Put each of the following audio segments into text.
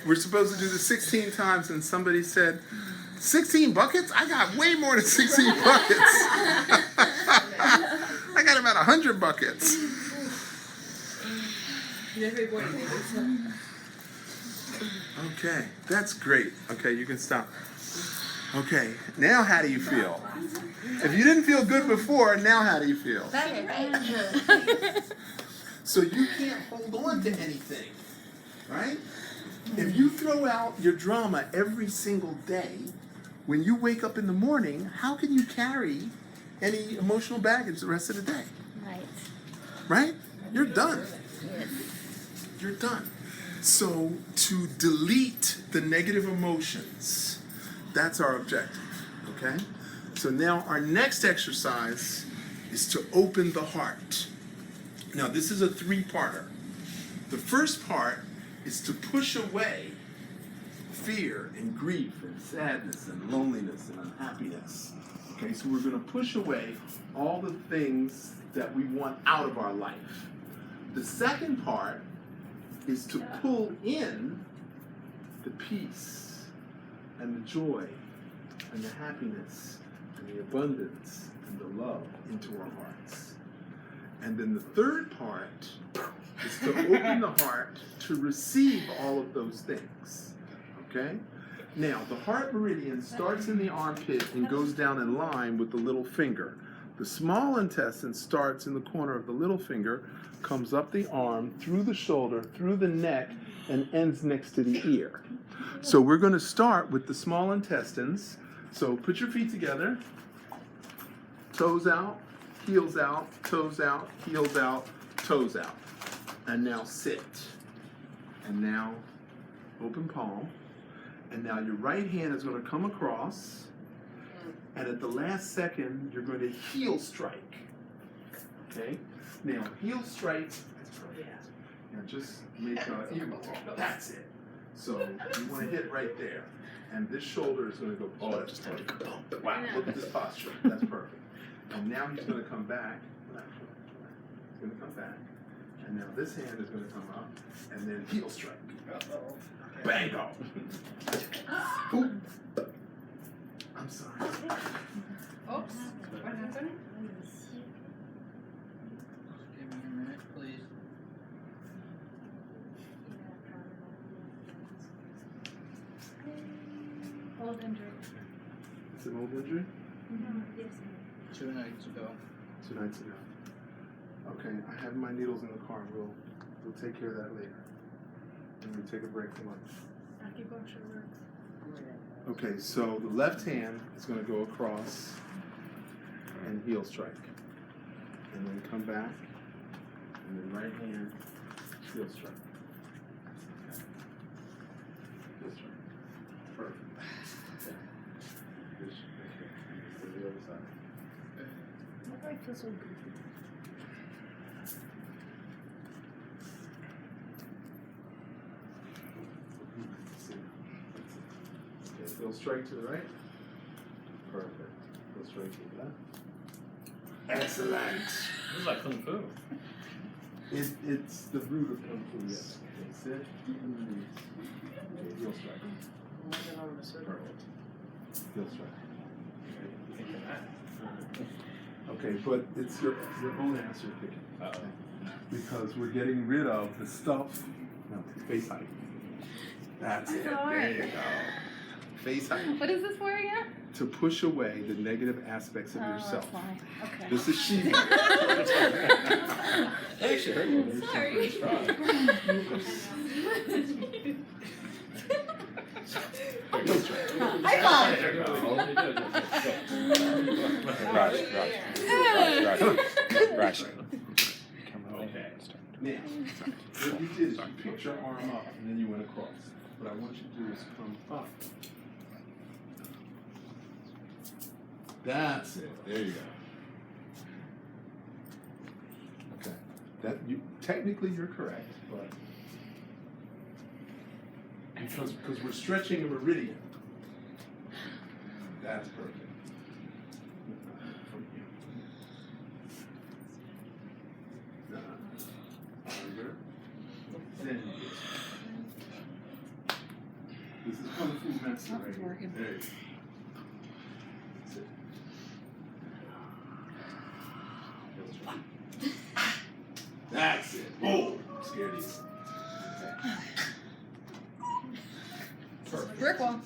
we're supposed to do this 16 times, and somebody said, 16 buckets? I got way more than 16 buckets. I got about 100 buckets. Okay, that's great. Okay, you can stop. Okay, now how do you feel? If you didn't feel good before, now how do you feel? Better. So you can't hold on to anything, right? If you throw out your drama every single day, when you wake up in the morning, how can you carry any emotional baggage the rest of the day? Right. Right? You're done. You're done. So to delete the negative emotions, that's our objective, okay? So now our next exercise is to open the heart. Now this is a three-parter. The first part is to push away fear and grief and sadness and loneliness and unhappiness. Okay, so we're going to push away all the things that we want out of our life. The second part is to pull in the peace and the joy and the happiness and the abundance and the love into our hearts. And then the third part is to open the heart to receive all of those things. Okay? Now, the heart meridian starts in the armpit and goes down in line with the little finger. The small intestine starts in the corner of the little finger, comes up the arm, through the shoulder, through the neck, and ends next to the ear. So we're going to start with the small intestines. So put your feet together, toes out, heels out, toes out, heels out, toes out. And now sit. And now open palm. And now your right hand is going to come across. And at the last second, you're going to heel strike. Okay? Now, heel strike. Now just make that's it. So you want to hit right there. And this shoulder is going to go, oh, that's perfect. Wow, look at this posture. That's perfect. And now he's going to come back. He's going to come back. And now this hand is going to come up. And then heel strike. Bango. Ooh. I'm sorry. Oops. What happened? Give me a minute, please. Old injury. It's an old injury? Yes. 2 nights ago. 2 nights ago. Okay, I have my needles in the car. We'll take care of that later. And we'll take a break for lunch. Acupuncture works. Okay, so the left hand is going to go across and heel strike. And then come back. And then right hand, heel strike. Okay. Heel strike. Perfect. Okay. Good. Okay. Go to the other side. Why do I feel so goofy? Okay, heel strike to the right. Perfect. Heel strike to the left. Excellent. This is like Kung Fu. It's the root of Kung Fu, yes. Okay, sit and release. Okay, heel strike. Perfect. Heel strike. Think of that. Okay, but it's your own ass you're kicking. Uh-oh. Because we're getting rid of the stuff. No, face height. That's it. There you go. Face height. What is this for again? To push away the negative aspects of yourself. That's why. Okay. This is she. Actually, her one is Sorry. pretty strong. High five. There you go. Rush. Okay. Now, what you did is you picked your arm up and then you went across. What I want you to do is come up. That's it. There you go. Okay. That you technically you're correct, but because we're stretching a meridian. That's perfect. From here. Under. Then you This is Kung Fu Master right here. working. There you go. That's it. That's it. Oh, scared you. Perfect. Brick wall.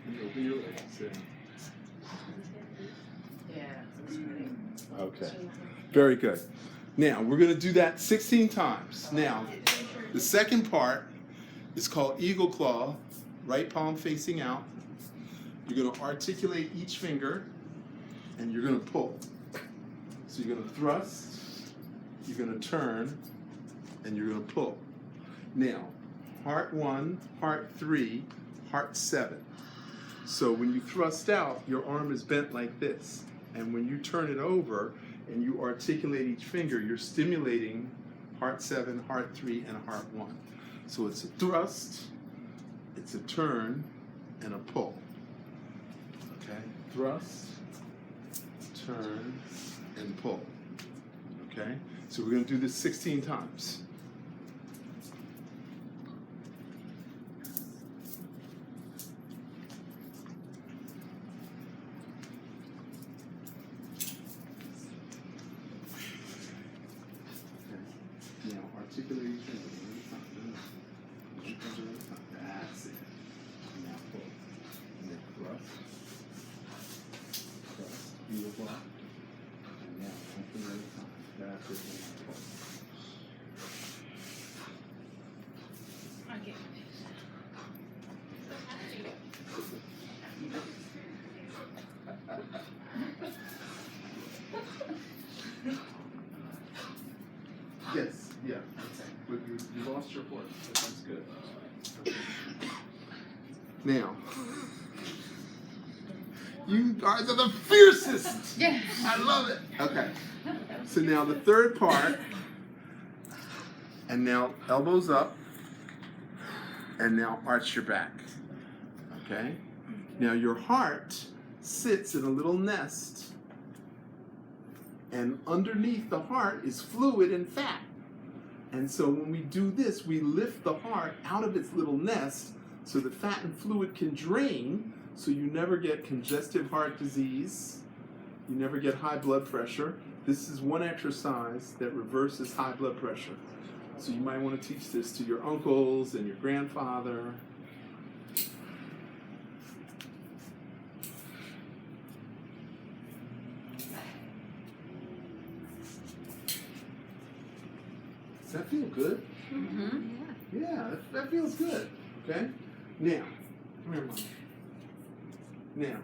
And you open your legs. Yeah, that's great. Okay. Very good. Now, we're going to do that 16 times. Now, the second part is called Eagle Claw, right palm facing out. You're going to articulate each finger, and you're going to pull. So you're going to thrust, you're going to turn, and you're going to pull. Now, heart 1, heart 3, heart 7. So when you thrust out, your arm is bent like this. And when you turn it over and you articulate each finger, you're stimulating heart 7, heart 3, and heart 1. So it's a thrust, it's a turn, and a pull. Okay? Thrust, turn, and pull. Okay? So we're going to do this 16 times. Now articulate each finger. That's it. Now pull. And then thrust. Thrust. Eagle claw. And now one finger at a time. That's it. And now pull. I get confused. Yes, yeah. But you lost your voice. That's good. Okay. Now, you guys are the fiercest. Yeah. I love it. Okay. So now the third part, and now elbows up, and now arch your back. Okay? Now your heart sits in a little nest, and underneath the heart is fluid and fat. And so when we do this, we lift the heart out of its little nest so the fat and fluid can drain, so you never get congestive heart disease, you never get high blood pressure. This is one exercise that reverses high blood pressure. So you might want to teach this to your uncles and your grandfather. Does that feel good? Mm-hmm. Yeah, that feels good. Okay? Now, come here, Mom. Now,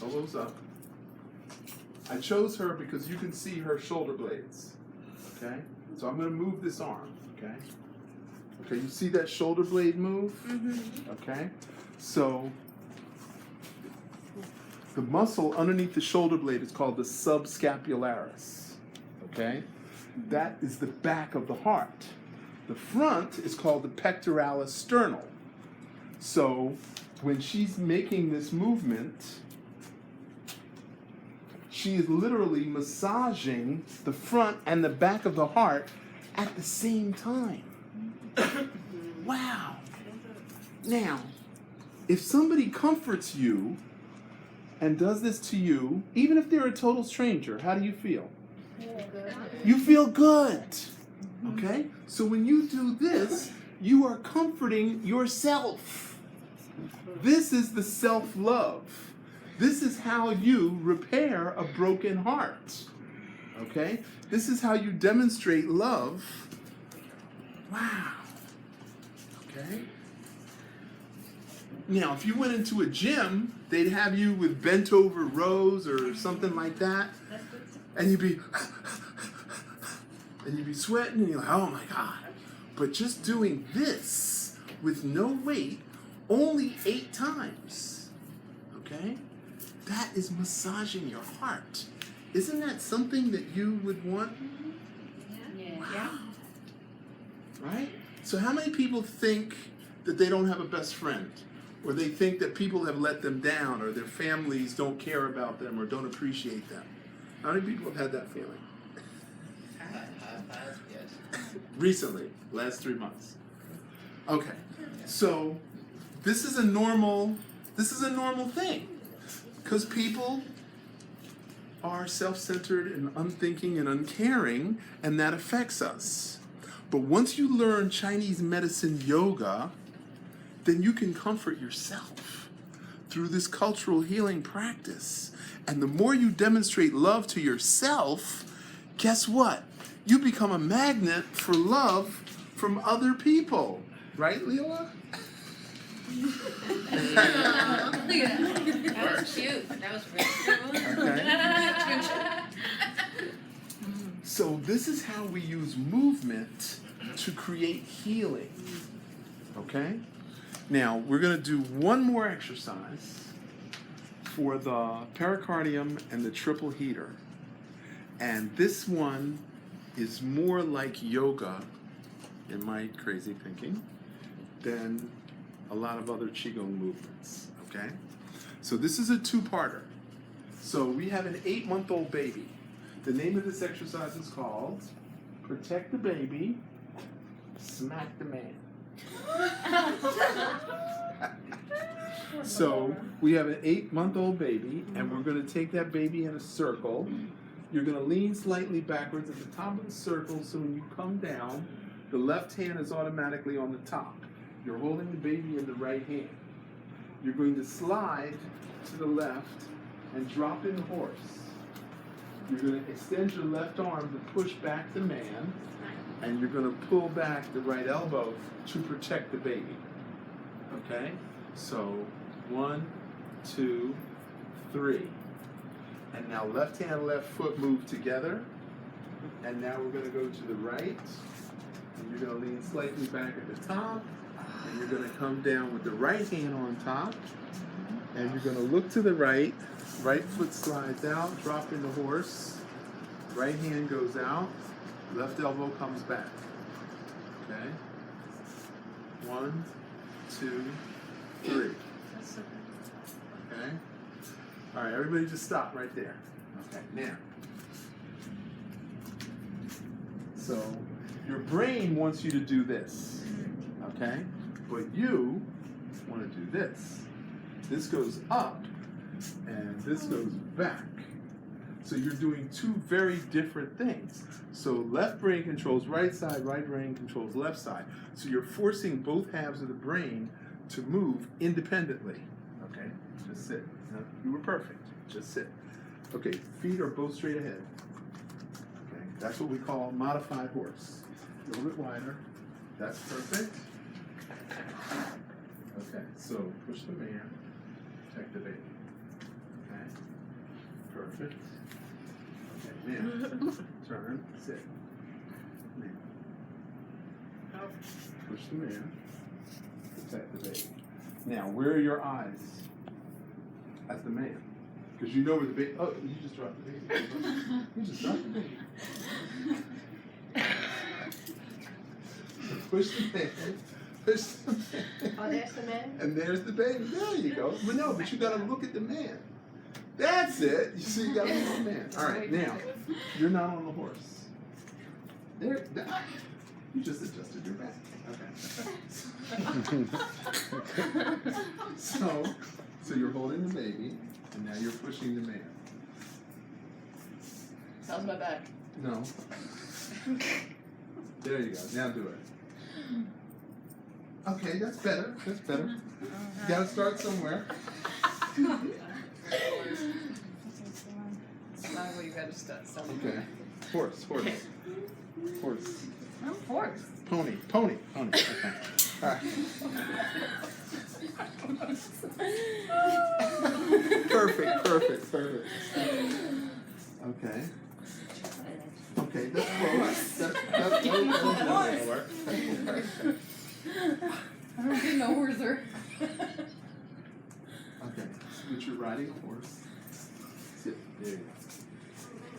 elbows up. I chose her because you can see her shoulder blades. Okay? So I'm going to move this arm. Okay? Okay, you see that shoulder blade move? Mm-hmm. Okay? So, the muscle underneath the shoulder blade is called the subscapularis. Okay? That is the back of the heart. The front is called the pectoralis sternal. So when she's making this movement, she is literally massaging the front and the back of the heart at the same time. Wow. Now, if somebody comforts you and does this to you, even if they're a total stranger, how do you feel? You feel good. Okay? So when you do this, you are comforting yourself. This is the self-love. This is how you repair a broken heart. Okay? This is how you demonstrate love. Wow. Okay? Now, if you went into a gym, they'd have you with bent over rows or something like that. And you'd be sweating and you're like, oh my God. But just doing this with no weight only 8 times, okay? That is massaging your heart. Isn't that something that you would want? Yeah. Wow. Right? So how many people think that they don't have a best friend? Or they think that people have let them down, or their families don't care about them or don't appreciate them? How many people have had that feeling? Yes. Recently, last 3 months. Okay. So this is a normal thing. Because people are self-centered and unthinking and uncaring, and that affects us. But once you learn Chinese medicine yoga, then you can comfort yourself through this cultural healing practice. And the more you demonstrate love to yourself, guess what? You become a magnet for love from other people. Right, Leela? That was cute. That was really Okay. So this is how we use movement to create healing. Okay? Now, we're going to do one more exercise for the pericardium and the triple heater. And this one is more like yoga, in my crazy thinking, than a lot of other Qigong movements. Okay? So this is a two-parter. So we have an 8-month-old baby. The name of this exercise is called Protect the Baby, Smack the Man. So we have an 8-month-old baby, and we're going to take that baby in a circle. You're going to lean slightly backwards at the top of the circle, so when you come down, the left hand is automatically on the top. You're holding the baby in the right hand. You're going to slide to the left and drop in horse. You're going to extend your left arm to push back the man, and you're going to pull back the right elbow to protect the baby. Okay? So 1, 2, 3. And now left hand, left foot move together. And now we're going to go to the right. And you're going to lean slightly back at the top. And you're going to come down with the right hand on top. And you're going to look to the right. Right foot slides out, drop in the horse. Right hand goes out. Left elbow comes back. Okay? 1, 2, 3. Okay? All right, everybody just stop right there. Okay, now. So, your brain wants you to do this. Okay? But you want to do this. This goes up, and this goes back. So you're doing two very different things. So left brain controls right side, right brain controls left side. So you're forcing both halves of the brain to move independently. Okay, just sit. No, you were perfect. Just sit. Okay, feet are both straight ahead. Okay, that's what we call modified horse. A little bit wider. That's perfect. Okay, so push the man, protect the baby. Okay, perfect. Okay, now, turn, sit. Now, push the man, protect the baby. Now, where are your eyes? At the man. Because you know where the baby, oh, you just dropped the baby. You just dropped the baby. Push the man. Push the man. Oh, there's the man? And there's the baby. There you go. But no, but you gotta look at the man. That's it. You see, you gotta look at the man. All right, now, you're not on the horse. There, you just adjusted your back. Okay. So you're holding the baby, and now you're pushing the man. How's my back? No. There you go. Now do it. Okay, that's better. That's better. You gotta start somewhere. It's not where you gotta start somewhere. Okay. Horse. Horse. I'm forced. Pony. Okay. All right. Perfect. Okay. Okay, that's close. That's close. Work. I don't get no worser. Okay, but you're riding a horse. Sit. There you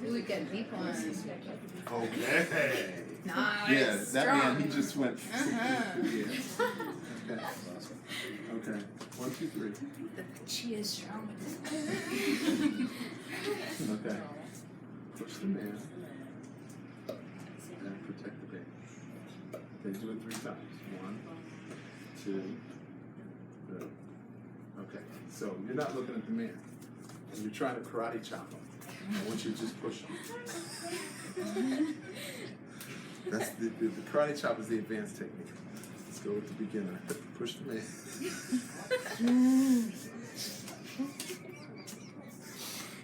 go. We got people on this. Okay. Nice. Yeah, that Strong. man, he just went. Uh-huh. Yeah. Okay. 1, 2, 3. The chi is strong with Okay. Push the man. And protect the baby. Okay, do it 3 times. 1, 2. Good. Okay, so you're not looking at the man. And you're trying to karate chop him. I want you to just push him. That's the karate chop is the advanced technique. Let's go with the beginner. Push the man.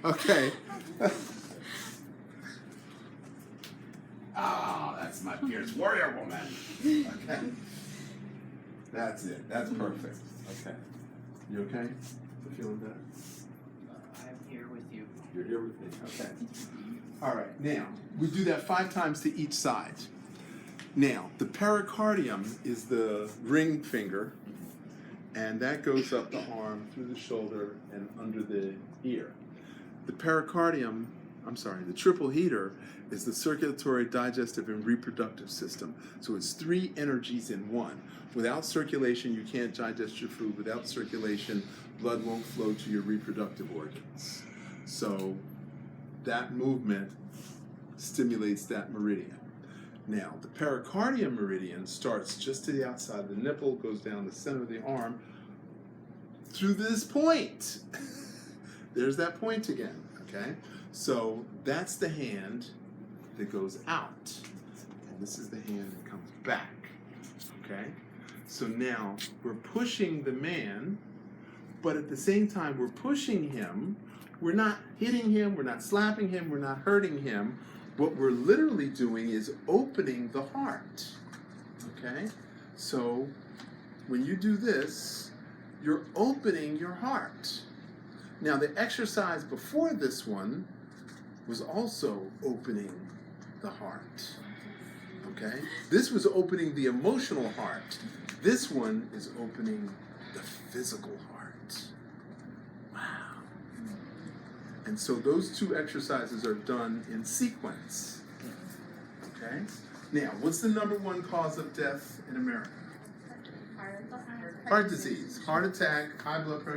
Okay. Ah, that's my fierce warrior woman. Okay. That's it. That's perfect. Okay. You okay? You feeling better? I'm here with you. You're here with me. Okay. All right. Now, we do that 5 times to each side. Now, the pericardium is the ring finger, and that goes up the arm, through the shoulder, and under the ear. The pericardium, the triple heater is the circulatory, digestive, and reproductive system. So it's 3 energies in one. Without circulation, you can't digest your food. Without circulation, blood won't flow to your reproductive organs. So that movement stimulates that meridian. Now, the pericardium meridian starts just to the outside of the nipple, goes down the center of the arm, through this point. There's that point again, okay? So that's the hand that goes out. And this is the hand that comes back, okay? So now we're pushing the man, but at the same time we're pushing him. We're not hitting him, we're not slapping him, we're not hurting him. What we're literally doing is opening the heart, okay? So when you do this, you're opening your heart. Now the exercise before this one was also opening the heart, okay? This was opening the emotional heart. This one is opening the physical heart. Wow. And so those 2 exercises are done in sequence, okay? Now, what's the #1 cause of death in America? Heart disease, heart attack, high blood pressure.